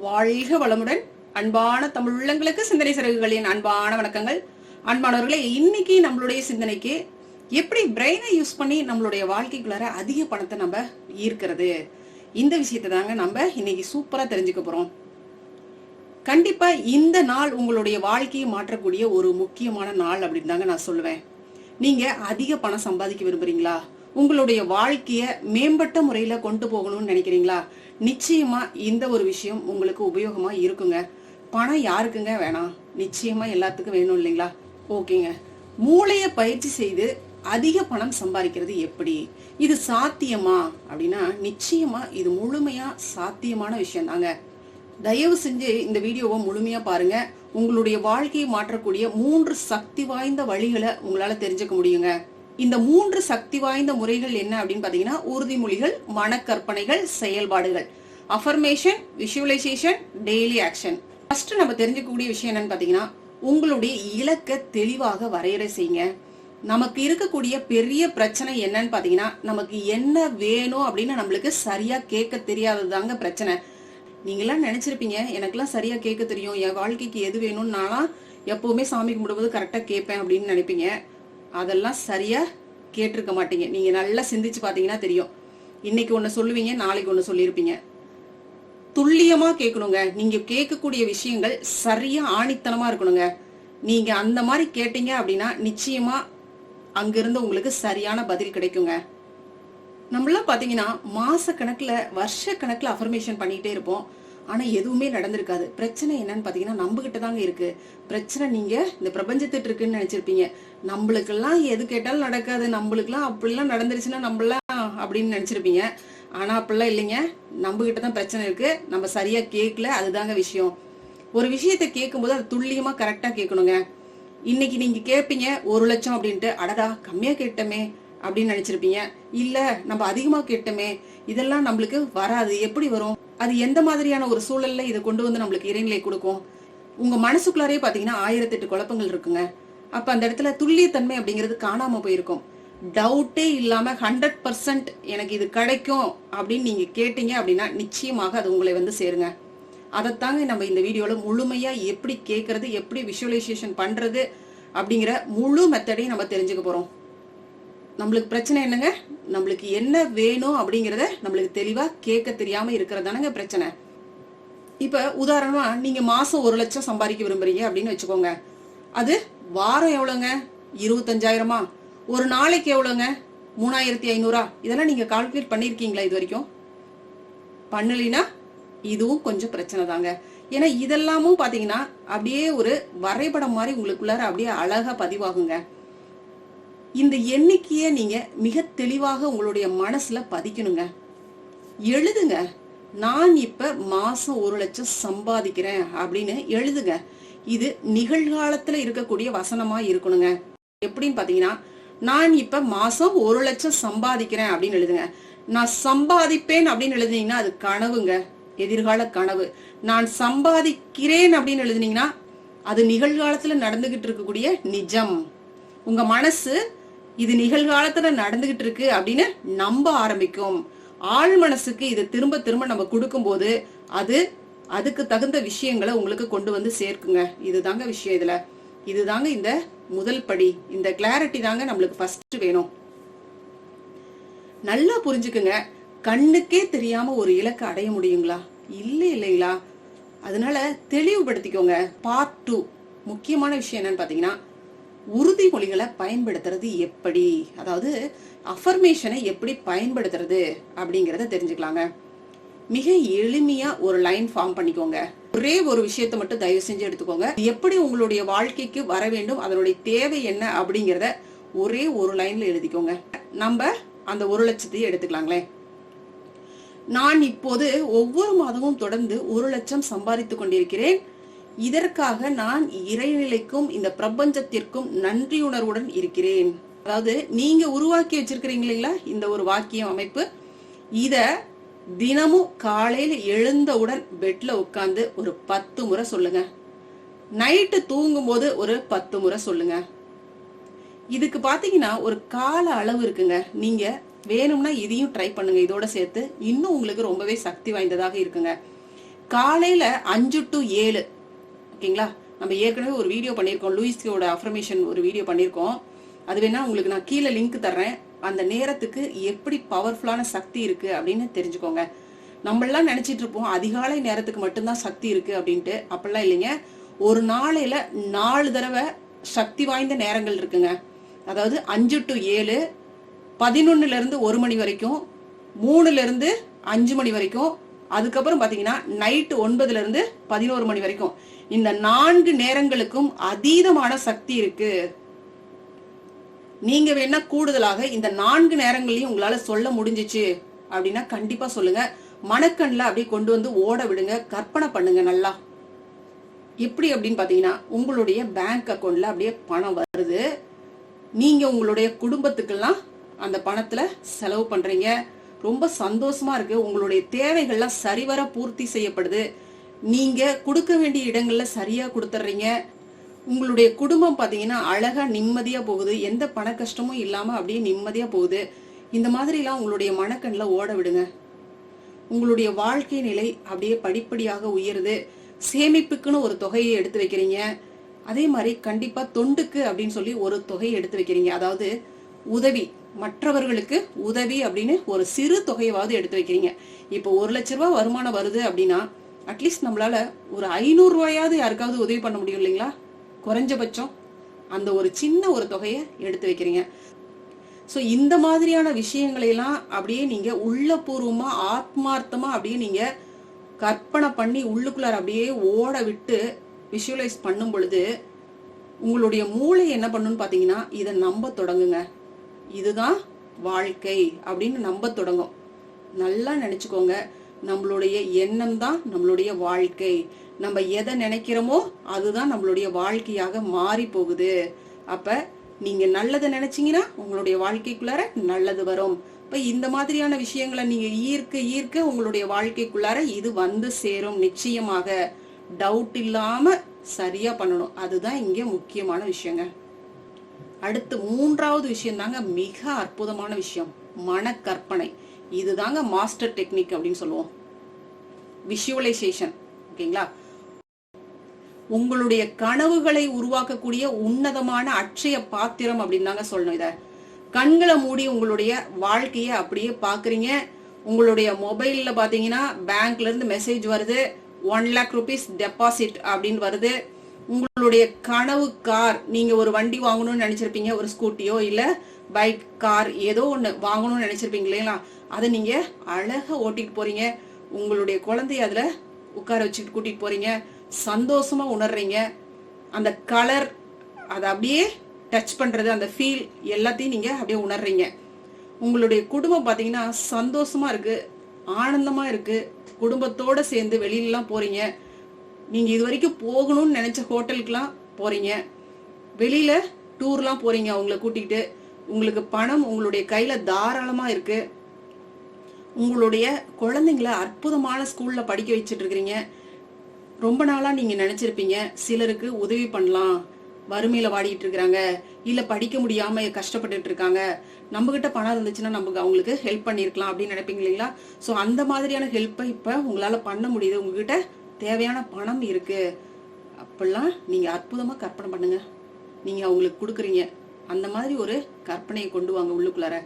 வாழ்க வளமுடன். அன்பான தமிழ் உள்ளங்களுக்கு சிந்தனை சிறகுகளின் அன்பான வணக்கங்கள். அன்பானவர்களே, இன்னைக்கு நம்மளுடைய சிந்தனைக்கு எப்படி பிரெயினை யூஸ் பண்ணி நம்மளுடைய வாழ்க்கைக்குள்ளார அதிக பணத்தை நம்ம ஈர்க்கிறது, இந்த விஷயத்தை தாங்க நம்ம இன்னைக்கு சூப்பரா தெரிஞ்சுக்க போறோம். கண்டிப்பா இந்த நாள் உங்களுடைய வாழ்க்கையை மாற்றக்கூடிய ஒரு முக்கியமான நாள் அப்படின்னு தாங்க நான் சொல்லுவேன். நீங்க அதிக பணம் சம்பாதிக்க விரும்புறீங்களா? உங்களுடைய வாழ்க்கைய மேம்பட்ட முறையில கொண்டு போகணும்னு நினைக்கிறீங்களா? நிச்சயமா இந்த ஒரு விஷயம் உங்களுக்கு உபயோகமா இருக்குங்க. பணம் யாருக்குங்க வேணாம்? நிச்சயமா எல்லாத்துக்கும் வேணும் இல்லைங்களா? ஓகேங்க, மூளைய பயிற்சி செய்து அதிக பணம் சம்பாதிக்கிறது எப்படி, இது சாத்தியமா அப்படின்னா நிச்சயமா இது முழுமையா சாத்தியமான விஷயம் தாங்க. தயவு செஞ்சு இந்த வீடியோவை முழுமையா பாருங்க. உங்களுடைய வாழ்க்கையை மாற்றக்கூடிய 3 சக்தி வாய்ந்த வழிகளை உங்களால தெரிஞ்சுக்க முடியுங்க. இந்த 3 சக்தி வாய்ந்த முறைகள் என்ன அப்படின்னு பாத்தீங்கன்னா, உறுதிமொழிகள், மனக்கற்பனைகள், செயல்பாடுகள், affirmation, visualisation, daily action. First நம்ம தெரிஞ்சுக்கக்கூடிய விஷயம் என்னன்னு பாத்தீங்கன்னா, உங்களுடைய இலக்கை தெளிவாக வரையறை செய்யுங்க. நமக்கு இருக்கக்கூடிய பெரிய பிரச்சனை என்னன்னு பாத்தீங்கன்னா, நமக்கு என்ன வேணும் அப்படின்னு நம்மளுக்கு சரியா கேட்க தெரியாததாங்க பிரச்சனை. நீங்களாம் நினைச்சிருப்பீங்க, எனக்கெல்லாம் சரியா கேட்க தெரியும், என் வாழ்க்கைக்கு எது வேணும்னு நானா எப்பவுமே சாமி கும்பிடும்போது கரெக்டா கேட்பேன் அப்படின்னு நினைப்பீங்க. அதெல்லாம் சரியா கேட்டிருக்க மாட்டீங்க. நீங்க நல்லா சிந்திச்சு பாத்தீங்கன்னா தெரியும். இன்னைக்கு ஒண்ணு சொல்லுவீங்க, நாளைக்கு ஒண்ணு சொல்லியிருப்பீங்க. துல்லியமா கேட்கணுங்க. நீங்க கேட்கக்கூடிய விஷயங்கள் சரியா ஆணித்தனமா இருக்கணுங்க. நீங்க அந்த மாதிரி கேட்டீங்க அப்படின்னா நிச்சயமா அங்கிருந்து உங்களுக்கு சரியான பதில் கிடைக்குங்க. நம்மளாம் பாத்தீங்கன்னா மாச கணக்குல வருஷ கணக்குல அஃபர்மேஷன் பண்ணிட்டே இருப்போம். ஆனா எதுவுமே நடந்திருக்காது. பிரச்சனை என்னன்னு பாத்தீங்கன்னா நம்ம கிட்ட தாங்க இருக்கு பிரச்சனை. நீங்க இந்த பிரபஞ்சத்திட்டு இருக்குன்னு நினைச்சிருப்பீங்க. நம்மளுக்கெல்லாம் எது கேட்டாலும் நடக்காது, நம்மளுக்கெல்லாம் அப்படிலாம் நடந்துருச்சுன்னா நம்மளாம் அப்படின்னு நினைச்சிருப்பீங்க. ஆனா அப்படிலாம் இல்லைங்க. நம்ம கிட்டதான் பிரச்சனை இருக்கு, நம்ம சரியா கேட்கல, அதுதாங்க விஷயம். ஒரு விஷயத்த கேட்கும் போது அது துல்லியமா கரெக்டா கேட்கணுங்க. இன்னைக்கு நீங்க கேட்பீங்க 1 லட்சம் அப்படின்ட்டு, அடடா கம்மியா கேட்டமே அப்படின்னு நினைச்சிருப்பீங்க. இல்ல நம்ம அதிகமா கேட்டோமே, இதெல்லாம் நம்மளுக்கு வராது, எப்படி வரும், அது எந்த மாதிரியான ஒரு சூழல்ல இதை கொண்டு வந்து நம்மளுக்கு இறைநிலை கொடுக்கும். உங்க மனசுக்குள்ளாரே பாத்தீங்கன்னா 1008 குழப்பங்கள் இருக்குங்க. அப்ப அந்த இடத்துல துல்லியத்தன்மை அப்படிங்கிறது காணாம போயிருக்கும். டவுட்டே இல்லாம 100% எனக்கு இது கிடைக்கும் அப்படின்னு நீங்க கேட்டீங்க அப்படின்னா நிச்சயமாக அது உங்களை வந்து சேருங்க. அதைத்தாங்க நம்ம இந்த வீடியோல முழுமையா எப்படி கேட்கறது, எப்படி விஷுவலைசேஷன் பண்றது அப்படிங்கிற முழு மெத்தடையும் நம்ம தெரிஞ்சுக்க போறோம். நம்மளுக்கு பிரச்சனை என்னங்க? நம்மளுக்கு என்ன வேணும் அப்படிங்கறத நம்மளுக்கு தெளிவா கேட்க தெரியாம இருக்கிறதானங்க பிரச்சனை. இப்ப உதாரணமா நீங்க மாசம் 1 லட்சம் சம்பாதிக்க விரும்புறீங்க அப்படின்னு வச்சுக்கோங்க. அது வாரம் எவ்வளவுங்க? 25,000. ஒரு நாளைக்கு எவ்வளவுங்க? 3,500. இதெல்லாம் நீங்க கால்குலேட் பண்ணிருக்கீங்களா இது வரைக்கும்? பண்ணலினா இதுவும் கொஞ்சம் பிரச்சனை தாங்க. ஏன்னா இதெல்லாமும் பாத்தீங்கன்னா அப்படியே ஒரு வரைபடம் மாதிரி உங்களுக்குள்ளார அப்படியே அழகா பதிவாகுங்க. இந்த எண்ணிக்கைய நீங்க மிக தெளிவாக உங்களுடைய மனசுல பதிக்கணுங்க. எழுதுங்க. நான் இப்ப மாசம் 1 லட்சம் சம்பாதிக்கிறேன் அப்படின்னு எழுதுங்க. இது நிகழ்காலத்துல இருக்கக்கூடிய வசனமா இருக்கணுங்க. எப்படின்னு பாத்தீங்கன்னா, நான் இப்ப மாசம் 1 லட்சம் சம்பாதிக்கிறேன் அப்படின்னு எழுதுங்க. நான் சம்பாதிப்பேன் அப்படின்னு எழுதுனீங்கன்னா அது கனவுங்க, எதிர்கால கனவு. நான் சம்பாதிக்கிறேன் அப்படின்னு எழுதுனீங்கன்னா அது நிகழ்காலத்துல நடந்துகிட்டு இருக்கக்கூடிய நிஜம். உங்க மனசு இது நிகழ்காலத்துல நடந்துகிட்டு இருக்கு அப்படின்னு நம்ப ஆரம்பிக்கும். ஆழ் மனசுக்கு இது திரும்ப திரும்ப நம்ம கொடுக்கும் போது அது அதுக்கு தகுந்த விஷயங்களை உங்களுக்கு கொண்டு வந்து சேர்க்குங்க. இதுதாங்க விஷயம். இதுதாங்க இந்த முதல் படி. இந்த கிளாரிட்டி தாங்க நம்மளுக்கு ஃபர்ஸ்ட் வேணும். நல்லா புரிஞ்சுக்குங்க. கண்ணுக்கே தெரியாம ஒரு இலக்கை அடைய முடியுங்களா? இல்லைங்களா? அதனால தெளிவுபடுத்திக்கோங்க. பார்ட் 2 முக்கியமான விஷயம் என்னன்னு பாத்தீங்கன்னா, உறுதிமொழிகளை பயன்படுத்துறது எப்படி, அதாவது அஃபர்மேஷனை எப்படி பயன்படுத்துறது அப்படிங்கறத தெரிஞ்சுக்கலாங்க. மிக எளிமையா ஒரு லைன் ஃபார்ம் பண்ணிக்கோங்க. ஒரே ஒரு விஷயத்தை மட்டும் தயவு செஞ்சு எடுத்துக்கோங்க. எப்படி உங்களுடைய வாழ்க்கைக்கு வர வேண்டும், அதனுடைய தேவை என்ன அப்படிங்கறத ஒரே ஒரு லைன்ல எழுதிக்கோங்க. நம்ம அந்த 1 லட்சத்தையும் எடுத்துக்கலாங்களே. நான் இப்போது ஒவ்வொரு மாதமும் தொடர்ந்து 1 லட்சம் சம்பாதித்துக் கொண்டிருக்கிறேன். இதற்காக நான் இறைநிலைக்கும் இந்த பிரபஞ்சத்திற்கும் நன்றியுணர்வுடன் இருக்கிறேன். அதாவது நீங்க உருவாக்கி வச்சிருக்கிறீங்க இல்லைங்களா இந்த ஒரு வாக்கியம் அமைப்பு, இத தினமும் காலையில எழுந்தவுடன் பெட்ல உட்கார்ந்து ஒரு 10 முறை சொல்லுங்க. நைட்டு தூங்கும் போது ஒரு 10 முறை சொல்லுங்க. இதுக்கு பாத்தீங்கன்னா ஒரு கால அளவு இருக்குங்க. நீங்க வேணும்னா இதையும் ட்ரை பண்ணுங்க. இதோட சேர்த்து இன்னும் உங்களுக்கு ரொம்பவே சக்தி வாய்ந்ததாக இருக்குங்க. காலையில 5 to 7, ஓகேங்களா? நம்ம ஏற்கனவே ஒரு வீடியோ பண்ணியிருக்கோம், லூயிஸோட அஃபர்மேஷன் ஒரு வீடியோ பண்ணியிருக்கோம். அது வேணா உங்களுக்கு நான் கீழே லிங்க் தர்றேன். அந்த நேரத்துக்கு எப்படி பவர்ஃபுல்லான சக்தி இருக்கு அப்படின்னு தெரிஞ்சுக்கோங்க. நம்மளாம் நினைச்சிட்டு இருப்போம் அதிகாலை நேரத்துக்கு மட்டும்தான் சக்தி இருக்கு அப்படின்ட்டு. அப்படிலாம் இல்லைங்க. ஒரு நாளையில 4 தடவை சக்தி வாய்ந்த நேரங்கள் இருக்குங்க. அதாவது 5 to 7, 11ல இருந்து 1 மணி வரைக்கும், 3ல இருந்து 5 மணி வரைக்கும், அதுக்கப்புறம் பாத்தீங்கன்னா நைட்டு 9ல இருந்து 11 மணி வரைக்கும். இந்த 4 நேரங்களுக்கும் அதீதமான சக்தி இருக்கு. நீங்க வேணா கூடுதலாக இந்த 4 நேரங்களையும் உங்களால சொல்ல முடிஞ்சிச்சு அப்படின்னா கண்டிப்பா சொல்லுங்க. மனக்கண்ல அப்படியே கொண்டு வந்து ஓட விடுங்க, கற்பனை பண்ணுங்க நல்லா. எப்படி அப்படின்னு பாத்தீங்கன்னா, உங்களுடைய பேங்க் அக்கௌண்ட்ல அப்படியே பணம் வருது. நீங்க உங்களுடைய குடும்பத்துக்கெல்லாம் அந்த பணத்துல செலவு பண்றீங்க. ரொம்ப சந்தோஷமா இருக்கு. உங்களுடைய தேவைகள்லாம் சரிவர பூர்த்தி செய்யப்படுது. நீங்க கொடுக்க வேண்டிய இடங்கள்ல சரியா கொடுத்துறீங்க. உங்களுடைய குடும்பம் பாத்தீங்கன்னா அழகா நிம்மதியா போகுது. எந்த பண கஷ்டமும் இல்லாம அப்படியே நிம்மதியா போகுது. இந்த மாதிரி எல்லாம் உங்களுடைய மனக்கண்ல ஓட விடுங்க. உங்களுடைய வாழ்க்கை நிலை அப்படியே படிப்படியாக உயருது. சேமிப்புக்குன்னு ஒரு தொகையை எடுத்து வைக்கிறீங்க. அதே மாதிரி கண்டிப்பா தொண்டுக்கு அப்படின்னு சொல்லி ஒரு தொகையை எடுத்து வைக்கிறீங்க. அதாவது உதவி, மற்றவர்களுக்கு உதவி அப்படின்னு ஒரு சிறு தொகையாவது எடுத்து வைக்கிறீங்க. இப்போ 1 லட்ச ரூபாய் வருமானம் வருது அப்படின்னா அட்லீஸ்ட் நம்மளால ஒரு 500 ரூபாயாவது யாருக்காவது உதவி பண்ண முடியும் இல்லைங்களா? குறைஞ்சபட்சம் அந்த ஒரு சின்ன ஒரு தொகையை எடுத்து வைக்கிறீங்க. ஸோ இந்த மாதிரியான விஷயங்களை எல்லாம் அப்படியே நீங்க உள்ளபூர்வமா ஆத்மார்த்தமா அப்படியே நீங்க கற்பனை பண்ணி உள்ளுக்குள்ளார அப்படியே ஓட விட்டு விஷுவலைஸ் பண்ணும் பொழுது உங்களுடைய மூளை என்ன பண்ணுன்னு பாத்தீங்கன்னா இதை நம்ப தொடங்குங்க. இதுதான் வாழ்க்கை அப்படின்னு நம்ப தொடங்கும். நல்லா நினைச்சுக்கோங்க, நம்மளுடைய எண்ணம் தான் நம்மளுடைய வாழ்க்கை. நம்ம எதை நினைக்கிறோமோ அதுதான் நம்மளுடைய வாழ்க்கையாக மாறி போகுது. அப்ப நீங்க நல்லதை நினைச்சீங்கன்னா உங்களுடைய வாழ்க்கைக்குள்ளார நல்லது வரும். இப்ப இந்த மாதிரியான விஷயங்களை நீங்க ஈர்க்க உங்களுடைய வாழ்க்கைக்குள்ளார இது வந்து சேரும். நிச்சயமாக டவுட் இல்லாம சரியா பண்ணணும். அதுதான் இங்க முக்கியமான விஷயங்க. அடுத்து 3வது விஷயம் தாங்க மிக அற்புதமான விஷயம், மனக்கற்பனை. இதுதாங்க மாஸ்டர் டெக்னிக் அப்படின்னு சொல்லுவோம், விஷுவலைசேஷன். ஓகேங்களா? உங்களுடைய கனவுகளை உருவாக்கக்கூடிய உன்னதமான அட்சய பாத்திரம் அப்படின்னு தாங்க சொல்லணும். இத கண்களை மூடி உங்களுடைய வாழ்க்கைய அப்படியே பாக்குறீங்க. உங்களுடைய மொபைல்ல பாத்தீங்கன்னா பேங்க்ல இருந்து மெசேஜ் வருது, 1 lakh rupees டெபாசிட் அப்படின்னு வருது. உங்களுடைய கனவு கார், நீங்க ஒரு வண்டி வாங்கணும்னு நினைச்சிருப்பீங்க, ஒரு ஸ்கூட்டியோ இல்ல பைக், கார் ஏதோ ஒண்ணு வாங்கணும்னு நினைச்சிருப்பீங்க இல்லைங்களா? அதை நீங்க அழகா ஓட்டிட்டு போறீங்க. உங்களுடைய குழந்தைய அதுல உட்கார வச்சுட்டு கூட்டிட்டு போறீங்க. சந்தோஷமா உணர்றீங்க. அந்த கலர், அதை அப்படியே டச் பண்றது, அந்த ஃபீல் எல்லாத்தையும் நீங்க அப்படியே உணர்றீங்க. உங்களுடைய குடும்பம் பாத்தீங்கன்னா சந்தோஷமா இருக்கு, ஆனந்தமா இருக்கு. குடும்பத்தோட சேர்ந்து வெளியிலாம் போறீங்க. நீங்க இது வரைக்கும் போகணும்னு நினைச்ச ஹோட்டலுக்குலாம் போறீங்க, வெளியில டூர்லாம் போறீங்க அவங்கள கூட்டிட்டு. உங்களுக்கு பணம் உங்களுடைய கையில தாராளமா இருக்கு. உங்களுடைய குழந்தைங்களை அற்புதமான ஸ்கூல்ல படிக்க வச்சுட்டு இருக்கிறீங்க. ரொம்ப நாளா நீங்க நினைச்சிருப்பீங்க சிலருக்கு உதவி பண்ணலாம், வறுமையில வாடிட்டு இருக்கிறாங்க, இல்ல படிக்க முடியாம கஷ்டப்பட்டுட்டு இருக்காங்க, நம்ம கிட்ட பணம் இருந்துச்சுன்னா நமக்கு அவங்களுக்கு ஹெல்ப் பண்ணிருக்கலாம் அப்படின்னு நினைப்பீங்க இல்லைங்களா? சோ அந்த மாதிரியான ஹெல்ப்பை இப்ப உங்களால பண்ண முடியுது. உங்ககிட்ட தேவையான பணம் இருக்கு. அப்பெல்லாம் நீங்க அற்புதமா கற்பனை பண்ணுங்க. நீங்க அவங்களுக்கு கொடுக்குறீங்க. அந்த மாதிரி ஒரு கற்பனையை கொண்டு வாங்க உள்ளுக்குள்ளார.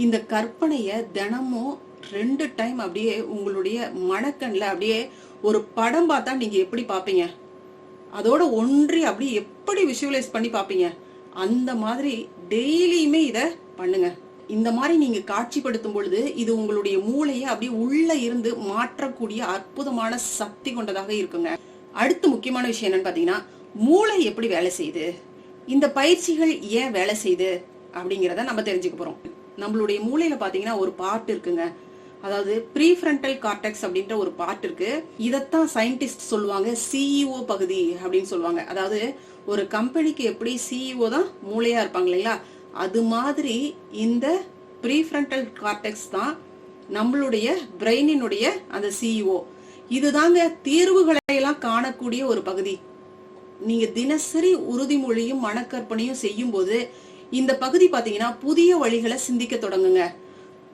இந்த கற்பனைய தினமும் 2 டைம் அப்படியே உங்களுடைய மனக்கண்ல அப்படியே ஒரு படம் பார்த்தா நீங்க எப்படி பாப்பீங்க, அதோட ஒன்றி அப்படியே எப்படி விஷுவலைஸ் பண்ணி பாப்பீங்க, அந்த மாதிரி டெய்லியுமே இத பண்ணுங்க. இந்த மாதிரி நீங்க காட்சிப்படுத்தும் பொழுது இது உங்களுடைய மூளையை அப்படியே உள்ள இருந்து மாற்றக்கூடிய அற்புதமான சக்தி கொண்டதாக இருக்குங்க. அடுத்து முக்கியமான விஷயம் என்னன்னு பாத்தீங்கன்னா, மூளை எப்படி வேலை செய்யுது, இந்த பயிற்சிகள் ஏன் வேலை செய்யுது அப்படிங்கிறத நம்ம தெரிஞ்சுக்க போறோம். நம்மளுடைய மூளையில பாத்தீங்கன்னா ஒரு பார்ட் இருக்குங்க, அதாவது ப்ரீஃப்ரண்டல் கார்டெக்ஸ் அப்படின்ற ஒரு பார்ட் இருக்கு. இதத்தான் சயின்டிஸ்ட் சொல்லுவாங்க சிஇஓ பகுதி அப்படின்னு சொல்லுவாங்க. அதாவது ஒரு கம்பெனிக்கு எப்படி சிஇஓ தான் மூளையா இருப்பாங்க இல்லைங்களா, அது மாதிரி இந்த ப்ரீஃப்ரண்டல் கார்டெக்ஸ் தான் நம்மளுடைய பிரெயினினுடைய அந்த சிஇஓ. இதுதாங்க தீர்வுகளை எல்லாம் காணக்கூடிய ஒரு பகுதி. நீங்க தினசரி உறுதிமொழியும் மனக்கற்பனையும் செய்யும் போது இந்த பகுதி பாத்தீங்கன்னா புதிய வழிகளை சிந்திக்க தொடங்குங்க.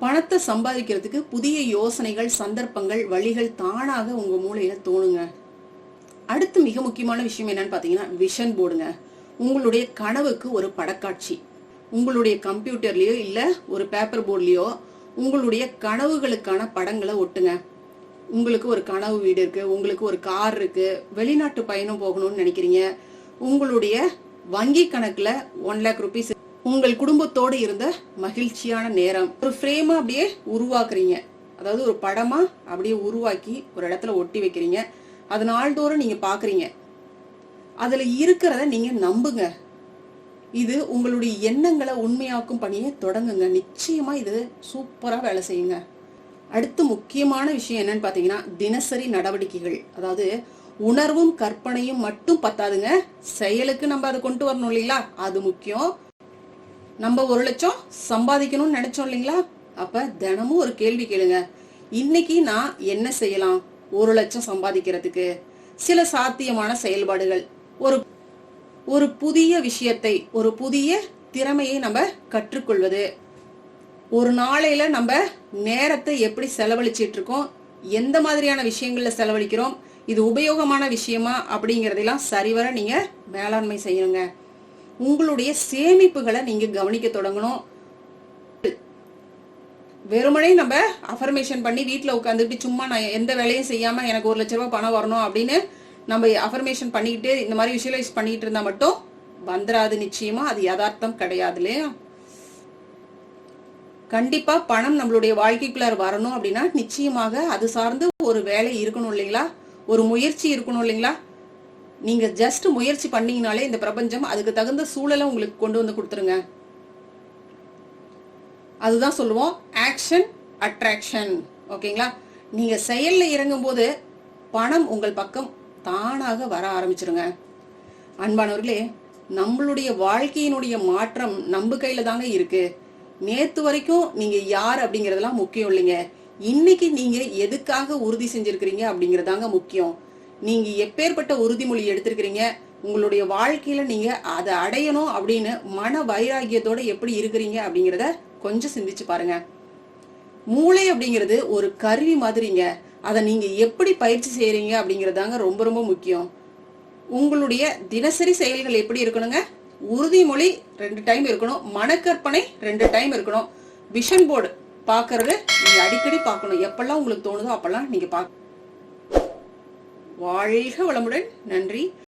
பணத்தை சம்பாதிக்கிறதுக்கு புதிய யோசனைகள், சந்தர்ப்பங்கள், வழிகள் தானாக உங்க மூளையில தோணுங்க. அடுத்து மிக முக்கியமான விஷயம் என்னன்னு பாத்தீங்கன்னா, விஷன் போர்டுங்க. உங்களுடைய கனவுக்கு ஒரு படக்காட்சி உங்களுடைய கம்ப்யூட்டர்லயோ இல்ல ஒரு பேப்பர் போர்ட்லயோ உங்களுடைய கனவுகளுக்கான படங்களை ஒட்டுங்க. உங்களுக்கு ஒரு கனவு வீடு இருக்கு, உங்களுக்கு ஒரு கார் இருக்கு, வெளிநாட்டு பயணம் போகணும்னு நினைக்கிறீங்க, உங்களுடைய வங்கி கணக்குல 1 lakh rupees, உங்கள் குடும்பத்தோடு இருந்த மகிழ்ச்சியான நேரம், ஒரு ஃப்ரேமா அப்படியே உருவாக்குறீங்க. அதாவது ஒரு படமா அப்படியே உருவாக்கி ஒரு இடத்துல ஒட்டி வைக்கிறீங்க. அது நாள்தோறும் நீங்க பாக்குறீங்க. அதுல இருக்கிறத நீங்க நம்புங்க. இது உங்களுடைய எண்ணங்களை உண்மையாக்கும் பணியை தொடங்குங்க. நிச்சயமா இது சூப்பரா வேலை செய்யுங்க. அடுத்து முக்கியமான விஷயம் என்னன்னு பாத்தீங்கன்னா, தினசரி நடவடிக்கைகள். அதாவது உணர்வும் கற்பனையும் மட்டும் பத்தாதுங்க, செயலுக்கு நம்ம அதை கொண்டு வரணும் இல்லைங்களா? அது முக்கியம். நம்ம 1 லட்சம் சம்பாதிக்கணும்னு நினைச்சோம் இல்லைங்களா? அப்ப தினமும் ஒரு கேள்வி கேளுங்க. இன்னைக்கு நான் என்ன செய்யலாம் 1 லட்சம் சம்பாதிக்கிறதுக்கு? சில சாத்தியமான செயல்பாடுகள், ஒரு புதிய விஷயத்தை, ஒரு புதிய திறமையை நம்ம கற்றுக்கொள்வது, ஒரு நாளையில நம்ம நேரத்தை எப்படி செலவழிச்சிட்டு இருக்கோம், எந்த மாதிரியான விஷயங்கள்ல செலவழிக்கிறோம், இது உபயோகமான விஷயமா அப்படிங்கறதெல்லாம் சரிவர நீங்க மேலாண்மை செய்யணுங்க. உங்களுடைய சேமிப்புகளை நீங்க கவனிக்க தொடங்கணும். வெறுமனே நம்ம அஃபர்மேஷன் பண்ணி வீட்டுல உட்காந்துட்டு சும்மா நான் எந்த வேலையும் செய்யாம எனக்கு 1 லட்ச ரூபாய் பணம் வரணும் அப்படின்னு நம்ம அஃபர்மேஷன் பண்ணிக்கிட்டு இந்த மாதிரி விஷுவலைஸ் பண்ணிட்டு இருந்தா மட்டும் வந்துராது. நிச்சயமா அது யதார்த்தம் கிடையாது இல்லையா? கண்டிப்பா பணம் நம்மளுடைய வாழ்க்கைக்குள்ளார வரணும் அப்படின்னா நிச்சயமாக அது சார்ந்து ஒரு வேலை இருக்கணும் இல்லைங்களா? ஒரு முயற்சி இருக்கணும் இல்லைங்களா? நீங்க ஜஸ்ட் முயற்சி பண்ணீங்கனாலே இந்த பிரபஞ்சம் அதுக்கு தகுந்த சூழலை உங்களுக்கு கொண்டு வந்து கொடுத்துருங்க. அதுதான் சொல்லுவோம் ஆக்ஷன் அட்ராக்ஷன். ஓகேங்களா? நீங்க செயல்ல இறங்கும் போது பணம் உங்கள் பக்கம் தானாக வர ஆரம்பிச்சிருங்க. அன்பானவர்களே, நம்மளுடைய வாழ்க்கையினுடைய மாற்றம் நம்ம கையில தாங்க இருக்கு. நேத்து வரைக்கும் நீங்க யார் அப்படிங்கறதெல்லாம் முக்கியம் இல்லைங்க. இன்னைக்கு நீங்க எதுக்காக உறுதி செஞ்சிருக்கிறீங்க அப்படிங்கறதாங்க முக்கியம். நீங்க எப்பேற்பட்ட உறுதிமொழி எடுத்திருக்கிறீங்க, உங்களுடைய வாழ்க்கையில நீங்க அதை அடையணும் அப்படின்னு மன வைராகியத்தோட எப்படி இருக்கிறீங்க அப்படிங்கறத கொஞ்சம் சிந்திச்சு பாருங்க. மூளை அப்படிங்கிறது ஒரு கருவி மாதிரிங்க. அதை நீங்க எப்படி பயிற்சி செய்யறீங்க அப்படிங்கறதாங்க ரொம்ப ரொம்ப முக்கியம். உங்களுடைய தினசரி செயல்கள் எப்படி இருக்கணுங்க? உறுதிமொழி 2 டைம் இருக்கணும், மனக்கற்பனை 2 டைம் இருக்கணும், விஷன் போர்டு பாக்குறது நீங்க அடிக்கடி பார்க்கணும். எப்பெல்லாம் உங்களுக்கு தோணுதோ அப்பெல்லாம் நீங்க வாழ்க வளமுடன். நன்றி.